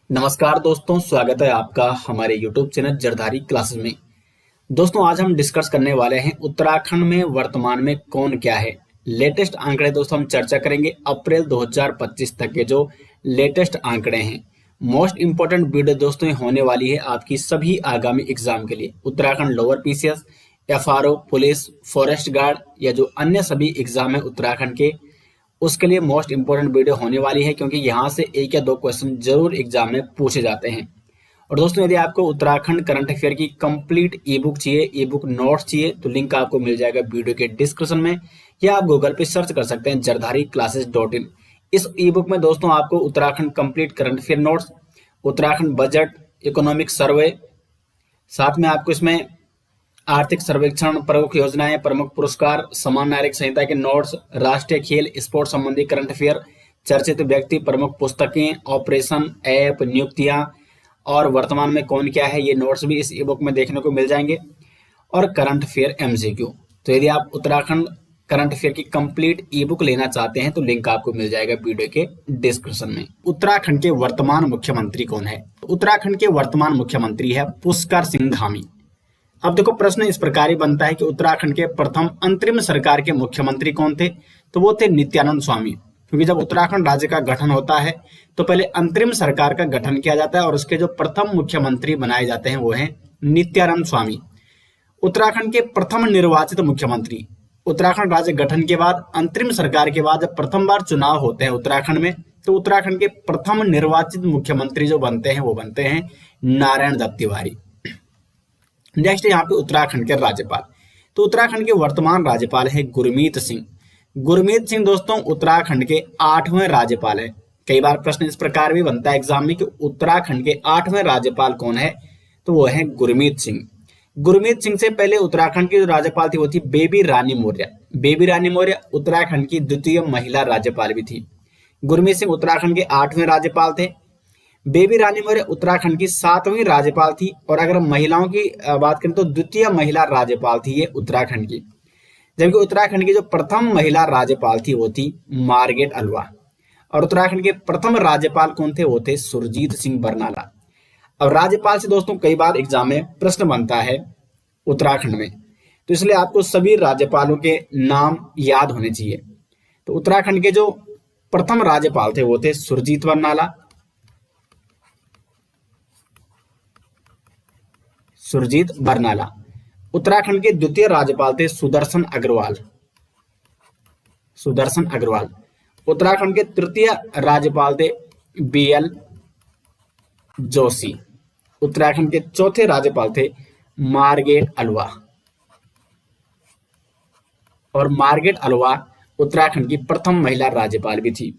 नमस्कार दोस्तों, स्वागत है आपका हमारे YouTube चैनल जरधारी क्लासेस में। दोस्तों आज हम डिस्कस करने वाले हैं उत्तराखंड में वर्तमान में कौन क्या है। लेटेस्ट आंकड़े दोस्तों हम चर्चा करेंगे अप्रैल 2025 तक के जो लेटेस्ट आंकड़े हैं। मोस्ट इंपोर्टेंट वीडियो दोस्तों ये होने वाली है आपकी सभी आगामी एग्जाम के लिए। Uttarakhand lower PCS, FRO, police, forest guard या जो अन्य सभी एग्जाम है उत्तराखंड के, उसके लिए मोस्ट इंपोर्टेंट वीडियो होने वाली है, क्योंकि यहाँ से एक या दो क्वेश्चन जरूर एग्जाम में पूछे जाते हैं। और दोस्तों यदि आपको उत्तराखंड करंट अफेयर की कंप्लीट ई बुक चाहिए, ई बुक नोट्स चाहिए, तो लिंक आपको मिल जाएगा वीडियो के डिस्क्रिप्शन में, या आप गूगल पे सर्च कर सकते हैं jardhari-classes.in। इस ई बुक में दोस्तों आपको Uttarakhand complete current affair notes, Uttarakhand budget, economic survey, साथ में आपको इसमें आर्थिक सर्वेक्षण, प्रमुख योजनाएं, प्रमुख पुरस्कार, समान नागरिक संहिता के नोट्स, राष्ट्रीय खेल स्पोर्ट्स संबंधी करंट अफेयर, चर्चित व्यक्ति, प्रमुख पुस्तकें, ऑपरेशन, ऐप, नियुक्तियां और वर्तमान में कौन क्या है, ये नोट्स भी इस ई बुक में देखने को मिल जाएंगे। और करंट अफेयर एमसीक्यू। तो यदि आप उत्तराखंड करंट अफेयर की कंप्लीट ई बुक लेना चाहते हैं तो लिंक आपको मिल जाएगा वीडियो के डिस्क्रिप्शन में। उत्तराखंड के वर्तमान मुख्यमंत्री कौन है? उत्तराखंड के वर्तमान मुख्यमंत्री है पुष्कर सिंह धामी। अब देखो प्रश्न इस प्रकार ही बनता है कि उत्तराखंड के प्रथम अंतरिम सरकार के मुख्यमंत्री कौन थे? तो वो थे नित्यानंद स्वामी। क्योंकि जब उत्तराखंड राज्य का गठन होता है तो पहले अंतरिम सरकार का गठन किया जाता है और उसके जो प्रथम मुख्यमंत्री बनाए जाते हैं वो हैं नित्यानंद स्वामी। उत्तराखंड के प्रथम निर्वाचित मुख्यमंत्री, उत्तराखंड राज्य गठन के बाद अंतरिम सरकार के बाद जब प्रथम बार चुनाव होते हैं उत्तराखंड में, तो उत्तराखंड के प्रथम निर्वाचित मुख्यमंत्री जो बनते हैं वो बनते हैं नारायण दत्त तिवारी। नेक्स्ट यहाँ पे उत्तराखंड के राज्यपाल। तो उत्तराखंड के वर्तमान राज्यपाल है गुरमीत सिंह। गुरमीत सिंह दोस्तों उत्तराखंड के 8वें राज्यपाल है। कई बार प्रश्न इस प्रकार भी बनता है एग्जाम में कि उत्तराखंड के 8वें राज्यपाल कौन है? तो वो है गुरमीत सिंह। गुरमीत सिंह से पहले उत्तराखंड की जो राज्यपाल थी वो थी बेबी रानी मौर्य। बेबी रानी मौर्य उत्तराखंड की द्वितीय महिला राज्यपाल भी थी। गुरमीत सिंह उत्तराखंड के 8वें राज्यपाल थे। बेबी रानी मौर्य उत्तराखंड की 7वीं राज्यपाल थी। और अगर महिलाओं की बात करें तो द्वितीय महिला राज्यपाल थी ये उत्तराखंड की। जबकि उत्तराखंड की जो प्रथम महिला राज्यपाल थी वो थी मार्गरेट अल्वा। और उत्तराखंड के प्रथम राज्यपाल कौन थे? वो थे सुरजीत सिंह बरनाला। अब राज्यपाल से दोस्तों कई बार एग्जाम में प्रश्न बनता है उत्तराखंड में, तो इसलिए आपको सभी राज्यपालों के नाम याद होने चाहिए। तो उत्तराखंड के जो प्रथम राज्यपाल थे वो थे सुरजीत बरनाला। सुरजीत बरनाला। उत्तराखंड के द्वितीय राज्यपाल थे सुदर्शन अग्रवाल। सुदर्शन अग्रवाल। उत्तराखंड के तृतीय राज्यपाल थे बीएल जोशी। उत्तराखंड के चौथे राज्यपाल थे मार्गरेट अल्वा। और मार्गरेट अल्वा उत्तराखंड की प्रथम महिला राज्यपाल भी थी।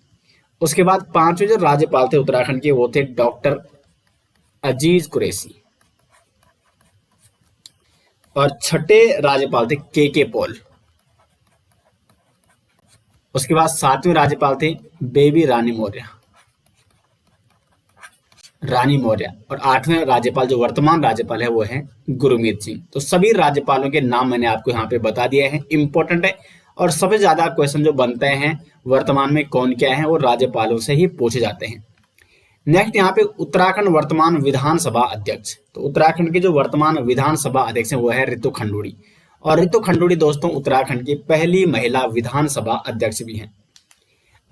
उसके बाद 5वें जो राज्यपाल थे उत्तराखंड के वो थे डॉक्टर अजीज कुरैशी। और 6ठे राज्यपाल थे के पॉल। उसके बाद 7वें राज्यपाल थे बेबी रानी मौर्य। रानी मौर्य। और 8वें राज्यपाल जो वर्तमान राज्यपाल है वो है गुरमीत सिंह। तो सभी राज्यपालों के नाम मैंने आपको यहाँ पे बता दिए हैं, इंपॉर्टेंट है। और सबसे ज्यादा क्वेश्चन जो बनते हैं वर्तमान में कौन क्या है वो राज्यपालों से ही पूछे जाते हैं। नेक्स्ट यहाँ पे उत्तराखंड वर्तमान विधानसभा अध्यक्ष। तो उत्तराखंड के जो वर्तमान विधानसभा अध्यक्ष है वो है रितु खंडूड़ी। और रितु खंडूड़ी दोस्तों उत्तराखंड की पहली महिला विधानसभा अध्यक्ष भी हैं।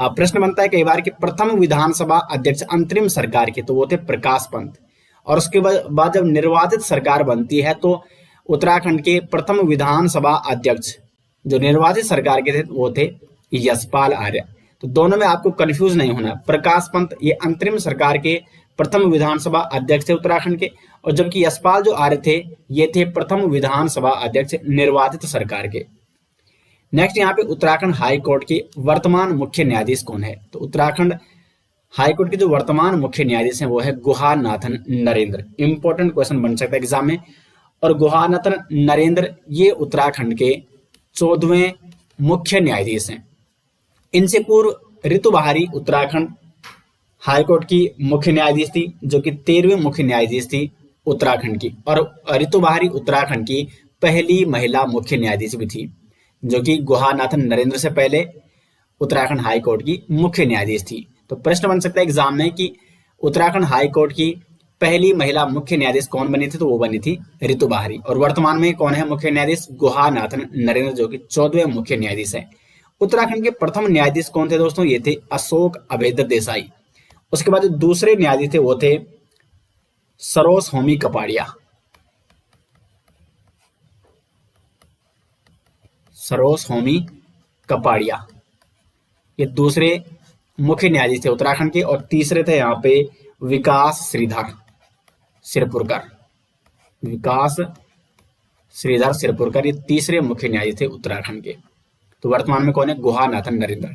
अब प्रश्न बनता है कई बार कि प्रथम विधानसभा अध्यक्ष अंतरिम सरकार के, तो वो थे प्रकाश पंत। और उसके बाद जब निर्वाचित सरकार बनती है तो उत्तराखंड के प्रथम विधानसभा अध्यक्ष जो निर्वाचित सरकार के थे वो थे यशपाल आर्य। तो दोनों में आपको कंफ्यूज नहीं होना। प्रकाश पंत ये अंतरिम सरकार के प्रथम विधानसभा अध्यक्ष थे उत्तराखंड के, और जबकि यशपाल जो आर्य थे ये थे प्रथम विधानसभा अध्यक्ष निर्वाचित सरकार के। नेक्स्ट यहाँ पे उत्तराखंड हाई कोर्ट के वर्तमान मुख्य न्यायाधीश कौन है? तो उत्तराखंड हाई कोर्ट के जो वर्तमान मुख्य न्यायाधीश हैं वो है गुहानाथन नरेंद्र। इंपॉर्टेंट क्वेश्चन बन सकता है एग्जाम में। और गुहानाथन नरेंद्र ये उत्तराखंड के 14वें मुख्य न्यायाधीश हैं। इनसे पूर्व ऋतु बहारी उत्तराखंड हाईकोर्ट की मुख्य न्यायाधीश थी, जो कि 13वीं मुख्य न्यायाधीश थी उत्तराखंड की। और ऋतु बहारी उत्तराखंड की पहली महिला मुख्य न्यायाधीश भी थी, जो कि गुहानाथन नरेंद्र से पहले उत्तराखंड हाईकोर्ट की मुख्य न्यायाधीश थी। तो प्रश्न बन सकता है एग्जाम में कि उत्तराखंड हाई कोर्ट की पहली महिला मुख्य न्यायाधीश कौन बनी थी? तो वो बनी थी रितु बाहरी। और वर्तमान में कौन है मुख्य न्यायाधीश? गुहानाथन नरेंद्र, जो कि 14वें मुख्य न्यायाधीश है। उत्तराखंड के प्रथम न्यायाधीश कौन थे दोस्तों? ये थे अशोक अभेद्र देसाई। उसके बाद जो दूसरे न्यायाधीश थे वो थे सरोज होमी कपाड़िया। सरोज होमी कपाड़िया ये दूसरे मुख्य न्यायाधीश थे उत्तराखंड के। और तीसरे थे यहाँ पे विकास श्रीधर सिरपुरकर। विकास श्रीधर सिरपुरकर ये तीसरे मुख्य न्यायाधीश थे उत्तराखंड के। तो वर्तमान में कौन है? गुहानाथन नरेंद्र।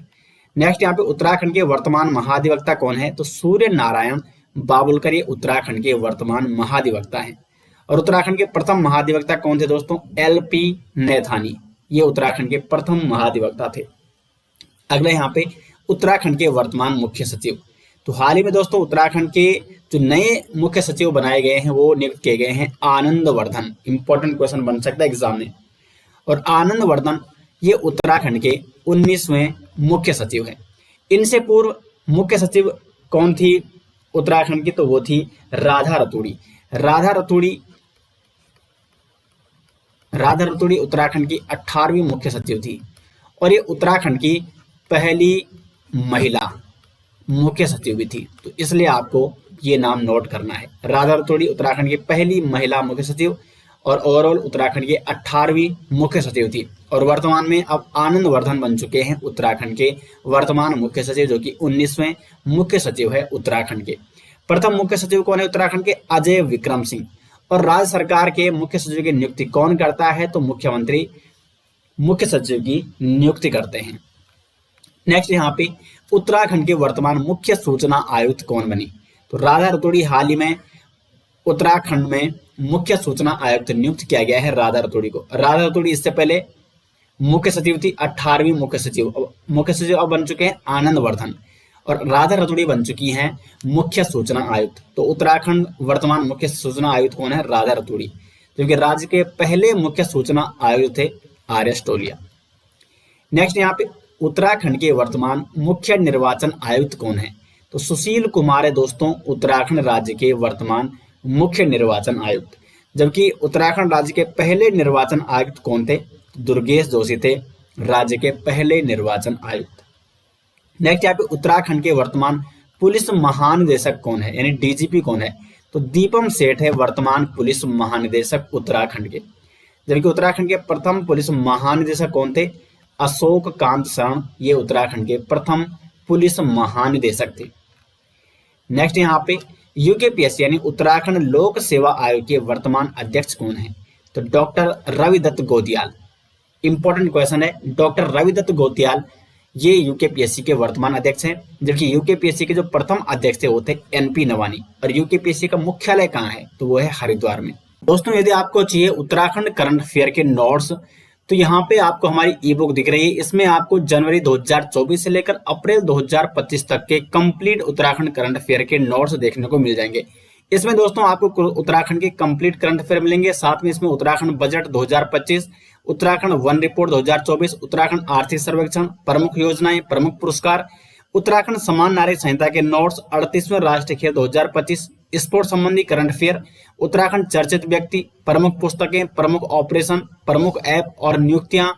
नेक्स्ट यहाँ पे उत्तराखंड के वर्तमान महाधिवक्ता कौन है? तो सूर्य नारायण बाबुलकर ये उत्तराखंड के वर्तमान महाधिवक्ता हैं। और उत्तराखंड के प्रथम महाधिवक्ता कौन थे दोस्तों? LP नैथानी, ये उत्तराखंड के प्रथम महाधिवक्ता थे। अगला यहाँ पे उत्तराखंड के वर्तमान मुख्य सचिव। तो हाल ही में दोस्तों उत्तराखंड के जो नए मुख्य सचिव बनाए गए हैं वो नियुक्त किए गए हैं आनंद वर्धन। इंपॉर्टेंट क्वेश्चन बन सकता है एग्जाम में। और आनंद वर्धन ये उत्तराखंड के 19वें मुख्य सचिव हैं। इनसे पूर्व मुख्य सचिव कौन थी उत्तराखंड की? तो वो थी राधा रतूड़ी। राधा रतूड़ी उत्तराखंड की 18वीं मुख्य सचिव थी। और ये उत्तराखंड की पहली महिला मुख्य सचिव भी थी। तो इसलिए आपको ये नाम नोट करना है। राधा रतूड़ी उत्तराखंड की पहली महिला मुख्य सचिव और ओवरऑल उत्तराखंड की 18वीं मुख्य सचिव थी। और वर्तमान में अब आनंद वर्धन बन चुके हैं उत्तराखंड के वर्तमान मुख्य सचिव, जो कि 19वें मुख्य सचिव है उत्तराखंड के। प्रथम मुख्य सचिव कौन है उत्तराखंड के? अजय विक्रम सिंह। और राज्य सरकार के मुख्य सचिव की नियुक्ति कौन करता है? तो मुख्यमंत्री मुख्य सचिव की नियुक्ति करते हैं। नेक्स्ट यहाँ पे उत्तराखंड के वर्तमान मुख्य सूचना आयुक्त कौन बनी? तो राधा रतूड़ी हाल ही में उत्तराखंड में मुख्य सूचना आयुक्त नियुक्त किया गया है राधा रतूड़ी को। राधा रतूड़ी इससे पहले मुख्य सचिव थी, 18वीं मुख्य सचिव अब बन चुके हैं आनंद वर्धन। और राधा रतूड़ी बन चुकी हैं मुख्य सूचना आयुक्त। तो उत्तराखंड वर्तमान मुख्य सूचना आयुक्त कौन है? राधा रतूड़ी, क्योंकि राज्य के पहले मुख्य सूचना आयुक्त थे RS टोलिया। नेक्स्ट यहाँ पे उत्तराखंड के वर्तमान मुख्य निर्वाचन आयुक्त कौन है? तो सुशील कुमार है दोस्तों उत्तराखंड राज्य के वर्तमान मुख्य निर्वाचन आयुक्त। जबकि उत्तराखंड राज्य के पहले निर्वाचन आयुक्त कौन थे? दुर्गेश जोशी थे राज्य के पहले निर्वाचन आयुक्त। नेक्स्ट यहाँ पे उत्तराखंड के वर्तमान पुलिस महानिदेशक कौन है, यानी DGP कौन है? तो दीपम सेठ है वर्तमान पुलिस महानिदेशक उत्तराखंड के। जबकि उत्तराखंड के प्रथम पुलिस महानिदेशक कौन थे? अशोक कांत शरण, ये उत्तराखंड के प्रथम पुलिस महानिदेशक थे। नेक्स्ट यहाँ पे UKPSC यानी उत्तराखंड लोक सेवा आयोग के वर्तमान अध्यक्ष कौन है? तो doctor Ravidatt Godiyal. Important question है। डॉक्टर रविदत्त गोदियाल ये UKPSC के वर्तमान अध्यक्ष हैं। जबकि UKPSC के जो प्रथम अध्यक्ष थे वो थे NP नवानी। और UKPSC का मुख्यालय कहाँ है? तो वो है हरिद्वार में। दोस्तों यदि आपको चाहिए उत्तराखंड करंट अफेयर के नोट्स, तो यहाँ पे आपको हमारी ई बुक दिख रही है। इसमें आपको जनवरी 2024 से लेकर अप्रैल 2025 तक के कंप्लीट उत्तराखंड करंट अफेयर के नोट्स देखने को मिल जाएंगे। इसमें दोस्तों आपको उत्तराखंड के कंप्लीट करंट अफेयर मिलेंगे, साथ में इसमें Uttarakhand budget 2025, Uttarakhand one report 2024, Uttarakhand आर्थिक सर्वेक्षण, प्रमुख योजनाएं, प्रमुख पुरस्कार, उत्तराखंड समान नागरिक संहिता के नोट्स, 38वें राष्ट्रीय खेल 2025, स्पोर्ट संबंधी करंट अफेयर, उत्तराखंड चर्चित व्यक्ति, प्रमुख पुस्तकें, प्रमुख ऑपरेशन, प्रमुख ऐप और नियुक्तियां,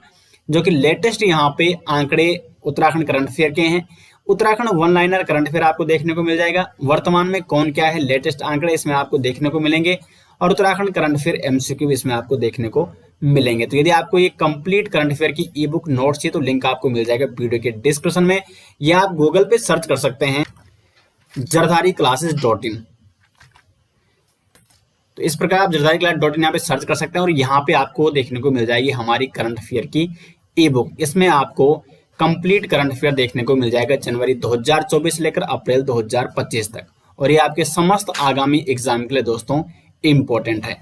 जो कि लेटेस्ट यहाँ पे आंकड़े उत्तराखंड करंट अफेयर के हैं। Uttarakhand one liner current affair आपको देखने को मिल जाएगा। वर्तमान में कौन क्या है, लेटेस्ट आंकड़े इसमें आपको देखने को मिलेंगे। और उत्तराखंड करंट अफेयर MCQ भी इसमें आपको देखने को मिलेंगे। तो यदि आपको ये कंप्लीट करंट अफेयर की ई बुक नोट्स चाहिए तो लिंक आपको मिल जाएगा वीडियो के डिस्क्रिप्शन में, या आप गूगल पे सर्च कर सकते हैं jardhariclasses.in। तो इस प्रकार आप jardhariclass.in यहाँ पे सर्च कर सकते हैं और यहाँ पे आपको देखने को मिल जाएगी हमारी करंट अफेयर की ई बुक। इसमें आपको कंप्लीट करंट अफेयर देखने को मिल जाएगा जनवरी 2024 से लेकर अप्रैल 2025 तक। और ये आपके समस्त आगामी एग्जाम के लिए दोस्तों इंपॉर्टेंट है।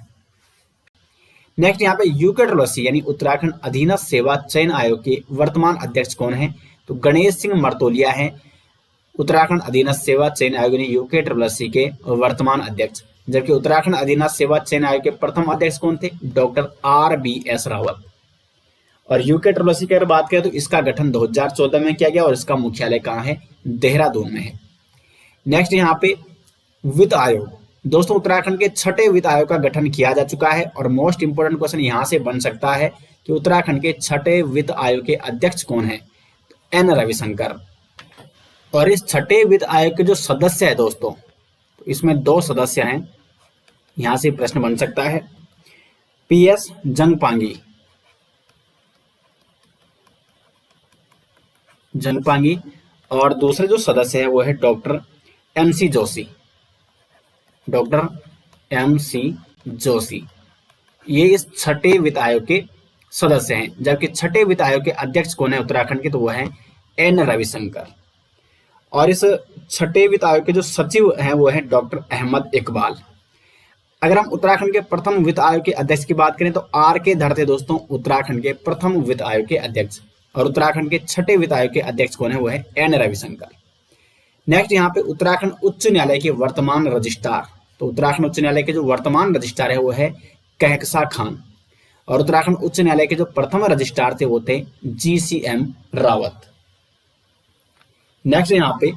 नेक्स्ट यहाँ पे UKTRLC यानी उत्तराखंड अधीनस्थ सेवा चयन आयोग के वर्तमान अध्यक्ष कौन है? तो गणेश सिंह मर्तोलिया है उत्तराखंड अधीनस्थ सेवा चयन आयोग यानी UKTRLC के वर्तमान अध्यक्ष। जबकि उत्तराखंड अधीनस्थ सेवा चयन आयोग के प्रथम अध्यक्ष कौन थे? Doctor RBS Rawat. और UKTRLC की अगर बात करें तो इसका गठन 2014 में किया गया और इसका मुख्यालय कहाँ है? देहरादून में है। नेक्स्ट यहाँ पे वित्त आयोग। दोस्तों उत्तराखंड के छठे वित्त आयोग का गठन किया जा चुका है और मोस्ट इंपोर्टेंट क्वेश्चन यहां से बन सकता है कि उत्तराखंड के छठे वित्त आयोग के अध्यक्ष कौन है? एन रविशंकर। और इस छठे वित्त आयोग के जो सदस्य है दोस्तों, तो इसमें 2 सदस्य हैं, यहां से प्रश्न बन सकता है। PS जंगपांगी और दूसरे जो सदस्य है वो है doctor MC Joshi. Doctor MC Joshi ये इस छठे वित्त आयोग के सदस्य हैं, जबकि छठे वित्त आयोग के अध्यक्ष कौन है उत्तराखंड के? तो वो है एन रविशंकर। और इस छठे वित्त आयोग के जो सचिव हैं वो है डॉक्टर अहमद इकबाल। अगर हम उत्तराखंड के प्रथम वित्त आयोग के अध्यक्ष की बात करें तो RK धर थे दोस्तों उत्तराखंड के प्रथम वित्त आयोग के अध्यक्ष, और उत्तराखंड के छठे वित्त आयोग के अध्यक्ष कौन है? वो है एन रविशंकर। नेक्स्ट यहाँ पे उत्तराखंड उच्च न्यायालय के वर्तमान रजिस्ट्रार, तो उत्तराखंड उच्च न्यायालय के जो वर्तमान रजिस्ट्रार है वो है कहकशा खान, और उत्तराखंड उच्च न्यायालय के जो प्रथम रजिस्ट्रार थे वो थे GCM रावत। नेक्स्ट यहाँ पे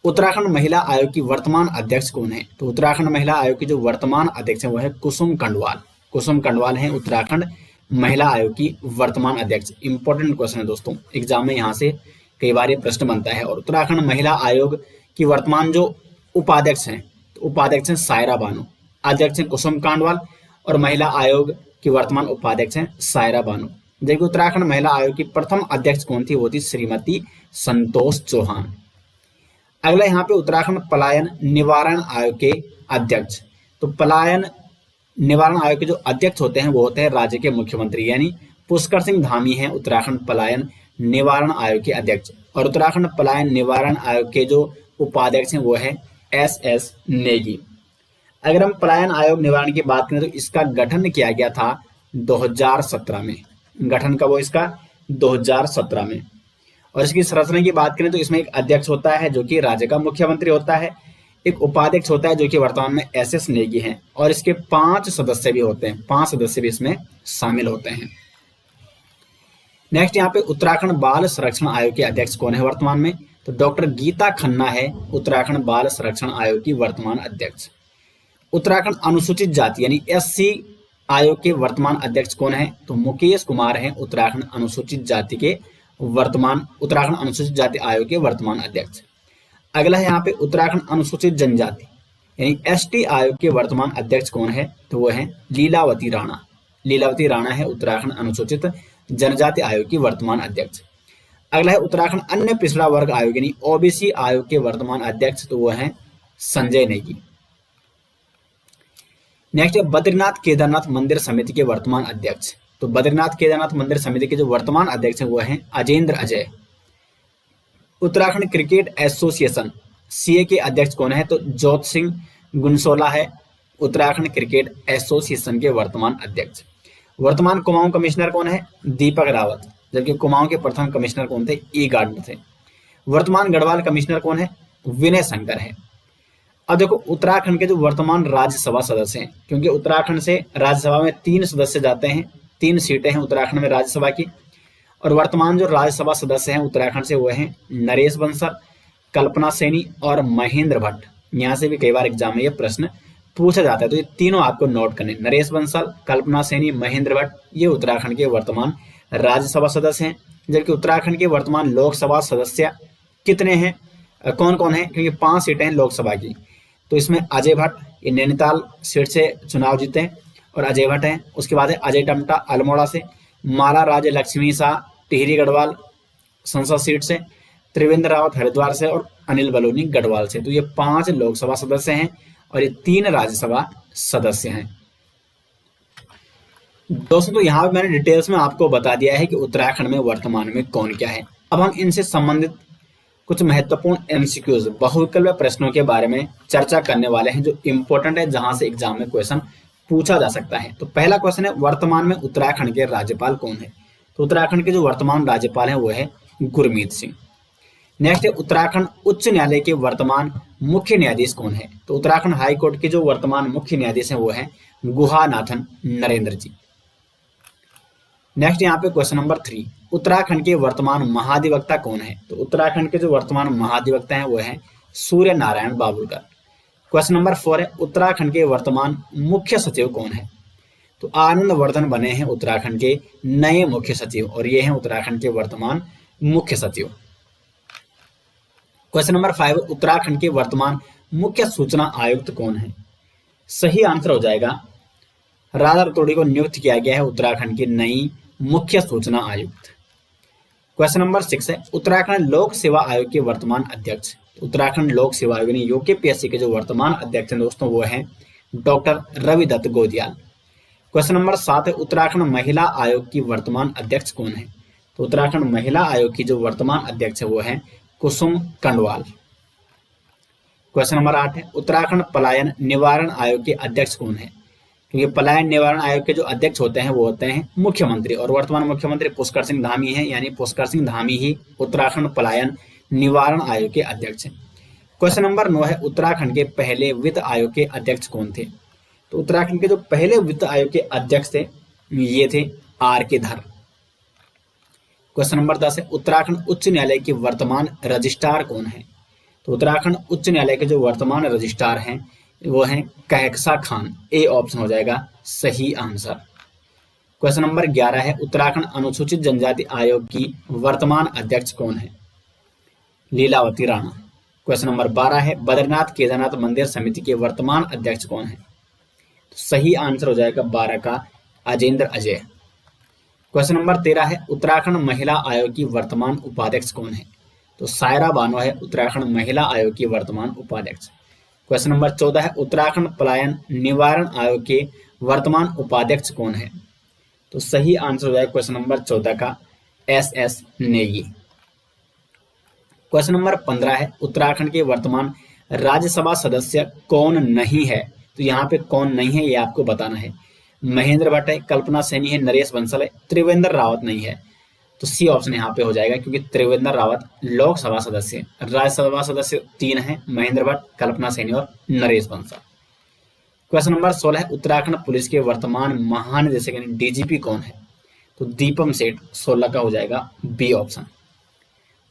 उत्तराखंड महिला आयोग की वर्तमान अध्यक्ष कौन है? तो उत्तराखंड महिला आयोग की जो वर्तमान अध्यक्ष है वो है कुसुम कंडवाल। कुसुम कंडवाल है उत्तराखंड महिला आयोग की वर्तमान अध्यक्ष। इंपॉर्टेंट क्वेश्चन है दोस्तों, एग्जाम में यहाँ से कई बार ये प्रश्न बनता है। और उत्तराखंड महिला आयोग की वर्तमान जो उपाध्यक्ष हैं, तो उपाध्यक्ष हैं सायरा बानो, अध्यक्ष हैं कुसुम कांडवाल, और महिला आयोग की वर्तमान उपाध्यक्ष हैं सायरा बानो। जबकि उत्तराखंड महिला आयोग की प्रथम अध्यक्ष कौन थी? वो थी श्रीमती संतोष चौहान। अगला यहाँ पे उत्तराखंड पलायन निवारण आयोग के अध्यक्ष, तो पलायन निवारण आयोग के जो अध्यक्ष होते हैं वो होते हैं राज्य के मुख्यमंत्री, यानी पुष्कर सिंह धामी हैं उत्तराखंड पलायन निवारण आयोग के अध्यक्ष। और उत्तराखंड पलायन निवारण आयोग के जो उपाध्यक्ष हैं वो है SS नेगी। अगर हम पलायन आयोग निवारण की बात करें तो इसका गठन किया गया था 2017 में। गठन कब हुआ इसका? 2017 में। और इसकी संरचना की बात करें तो इसमें एक अध्यक्ष होता है जो कि राज्य का मुख्यमंत्री होता है, एक उपाध्यक्ष होता है जो कि वर्तमान में SS नेगी हैं, और इसके 5 सदस्य भी होते हैं, 5 सदस्य भी इसमें शामिल होते हैं। नेक्स्ट यहाँ पे उत्तराखंड बाल संरक्षण आयोग के अध्यक्ष कौन है वर्तमान में? तो डॉक्टर गीता खन्ना है उत्तराखंड बाल संरक्षण आयोग की वर्तमान अध्यक्ष। उत्तराखंड अनुसूचित जाति यानी SC आयोग के वर्तमान अध्यक्ष कौन है? तो मुकेश कुमार हैं उत्तराखंड अनुसूचित जाति आयोग के वर्तमान अध्यक्ष। अगला है यहाँ पे उत्तराखंड अनुसूचित जनजाति यानी ST आयोग के वर्तमान अध्यक्ष कौन है? तो वो है लीलावती राणा। लीलावती राणा है उत्तराखंड अनुसूचित जनजाति आयोग की वर्तमान अध्यक्ष। अगला है उत्तराखंड अन्य पिछड़ा वर्ग आयोग यानी OBC आयोग के वर्तमान अध्यक्ष, तो वो है संजय नेगी। नेक्स्ट है बद्रीनाथ केदारनाथ मंदिर समिति के वर्तमान अध्यक्ष, तो बद्रीनाथ केदारनाथ मंदिर समिति के जो वर्तमान अध्यक्ष हैं वो हैं Ajendra Ajay. Uttarakhand cricket association CA के अध्यक्ष कौन है? तो जोत सिंह गुनसोला है उत्तराखंड क्रिकेट एसोसिएशन के वर्तमान अध्यक्ष। वर्तमान कुमाऊं कमिश्नर कौन है? दीपक रावत, जबकि कुमाऊं के प्रथम कमिश्नर कौन थे? E गार्डनर थे। वर्तमान गढ़वाल कमिश्नर कौन है? विनय शंकर है। अब देखो उत्तराखंड के जो वर्तमान राज्यसभा सदस्य हैं, क्योंकि उत्तराखंड से राज्यसभा में 3 सदस्य जाते हैं, 3 सीटें हैं उत्तराखंड में राज्यसभा की, और वर्तमान जो राज्यसभा सदस्य हैं उत्तराखंड से वो हैं नरेश बंसल, कल्पना सैनी और महेंद्र भट्ट। यहाँ से भी कई बार एग्जाम में ये प्रश्न पूछा जाता है, तो ये तीनों आपको नोट करने, नरेश बंसल, कल्पना सैनी, महेंद्र भट्ट, ये उत्तराखंड के वर्तमान राज्यसभा सदस्य हैं। जबकि उत्तराखंड के वर्तमान लोकसभा सदस्य कितने हैं, कौन कौन है? क्योंकि 5 सीटें हैं लोकसभा की, तो इसमें अजय भट्ट ये नैनीताल सीट से चुनाव जीते हैं और अजय भट्ट हैं। उसके बाद है अजय टमटा अल्मोड़ा से, माला राज्य लक्ष्मी शाह टिहरी गढ़वाल संसद सीट से, त्रिवेंद्र रावत हरिद्वार से और अनिल बलूनी गढ़वाल से। तो ये 5 लोकसभा सदस्य हैं और ये 3 राज्यसभा सदस्य हैं। दोस्तों तो यहाँ पे मैंने डिटेल्स में आपको बता दिया है कि उत्तराखंड में वर्तमान में कौन क्या है। अब हम इनसे संबंधित कुछ महत्वपूर्ण MCQs बहुविकल्प प्रश्नों के बारे में चर्चा करने वाले हैं जो इंपॉर्टेंट है, जहां से एग्जाम में क्वेश्चन पूछा जा सकता है। तो पहला क्वेश्चन है वर्तमान में उत्तराखंड के राज्यपाल कौन है? तो उत्तराखंड के जो वर्तमान राज्यपाल हैं वो है गुरमीत सिंह। नेक्स्ट है उत्तराखंड उच्च न्यायालय के वर्तमान मुख्य न्यायाधीश कौन है? तो उत्तराखंड हाईकोर्ट के जो वर्तमान मुख्य न्यायाधीश हैं वो है गुहानाथन नरेंद्र जी। नेक्स्ट यहाँ पे क्वेश्चन नंबर 3, उत्तराखंड के वर्तमान महाधिवक्ता कौन है? तो उत्तराखंड के जो वर्तमान महाधिवक्ता हैं वो है सूर्य नारायण बाबुलकर। क्वेश्चन नंबर 4 है उत्तराखंड के वर्तमान मुख्य सचिव कौन है? तो आनंद वर्धन बने हैं उत्तराखंड के नए मुख्य सचिव और ये हैं उत्तराखंड के वर्तमान मुख्य सचिव। क्वेश्चन नंबर 5 उत्तराखंड के वर्तमान मुख्य सूचना आयुक्त कौन है? सही आंसर हो जाएगा राधा रतोड़ी को नियुक्त किया गया है उत्तराखंड की नई मुख्य सूचना आयुक्त। क्वेश्चन नंबर 6 है उत्तराखंड लोक सेवा आयोग के वर्तमान अध्यक्ष। उत्तराखंड लोक सेवा आयोग यानी यूकेपीएससी के जो वर्तमान अध्यक्ष हैं दोस्तों वो हैं doctor Ravidatt Godiyal. Question number 7 है उत्तराखंड महिला आयोग की वर्तमान अध्यक्ष कौन है? तो उत्तराखंड महिला आयोग की जो वर्तमान अध्यक्ष है वो है कुसुम कंडवाल। क्वेश्चन नंबर 8 है उत्तराखंड पलायन निवारण आयोग के अध्यक्ष कौन है? क्योंकि पलायन निवारण आयोग के जो अध्यक्ष होते हैं वो होते हैं मुख्यमंत्री और वर्तमान मुख्यमंत्री पुष्कर सिंह धामी हैं, यानी पुष्कर सिंह धामी ही उत्तराखंड पलायन निवारण आयोग के अध्यक्ष हैं। क्वेश्चन नंबर 9 है उत्तराखंड के पहले वित्त आयोग के अध्यक्ष कौन थे? तो उत्तराखंड के जो पहले वित्त आयोग के अध्यक्ष थे ये थे आर के धर। क्वेश्चन नंबर 10 है उत्तराखंड उच्च न्यायालय के वर्तमान रजिस्ट्रार कौन है? तो उत्तराखंड उच्च न्यायालय के जो वर्तमान रजिस्ट्रार हैं वो हैं कहकशा खान। ए ऑप्शन हो जाएगा सही आंसर। क्वेश्चन नंबर 11 है उत्तराखंड अनुसूचित जनजाति आयोग की वर्तमान अध्यक्ष कौन है? लीलावती राणा। क्वेश्चन नंबर 12 है बद्रीनाथ केदारनाथ मंदिर समिति के वर्तमान अध्यक्ष कौन है? तो सही आंसर हो जाएगा 12 का अजेंद्र अजय। क्वेश्चन नंबर 13 है उत्तराखंड महिला आयोग की वर्तमान उपाध्यक्ष कौन है? तो सायरा बानो है उत्तराखंड महिला आयोग की वर्तमान उपाध्यक्ष। क्वेश्चन नंबर 14 है उत्तराखंड पलायन निवारण आयोग के वर्तमान उपाध्यक्ष कौन है? तो सही आंसर हो जाएगा क्वेश्चन नंबर 14 का एस नेगी। क्वेश्चन नंबर 15 है उत्तराखंड के वर्तमान राज्यसभा सदस्य कौन नहीं है? तो यहाँ पे कौन नहीं है ये आपको बताना है। महेंद्र भट्ट है, कल्पना सैनी है, नरेश बंसल है, त्रिवेंद्र रावत नहीं है। तो सी ऑप्शन यहाँ पे हो जाएगा क्योंकि त्रिवेंद्र रावत लोकसभा सदस्य, राज्यसभा सदस्य 3 हैं, महेंद्र भट्ट, कल्पना सैनी और नरेश बंसल। क्वेश्चन नंबर 16 है उत्तराखंड पुलिस के वर्तमान महानिदेशक यानी डीजीपी कौन है? तो दीपम सेठ। 16 का हो जाएगा बी ऑप्शन।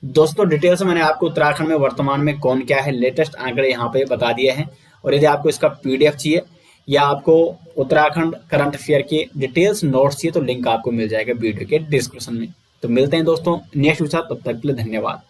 दोस्तों डिटेल से मैंने आपको उत्तराखंड में वर्तमान में कौन क्या है लेटेस्ट आंकड़े यहाँ पे बता दिए हैं और यदि आपको इसका पीडीएफ चाहिए या आपको उत्तराखंड करंट अफेयर के डिटेल्स नोट्स चाहिए तो लिंक आपको मिल जाएगा वीडियो के डिस्क्रिप्शन में। तो मिलते हैं दोस्तों नेक्स्ट वीडियो, तब तक के लिए धन्यवाद।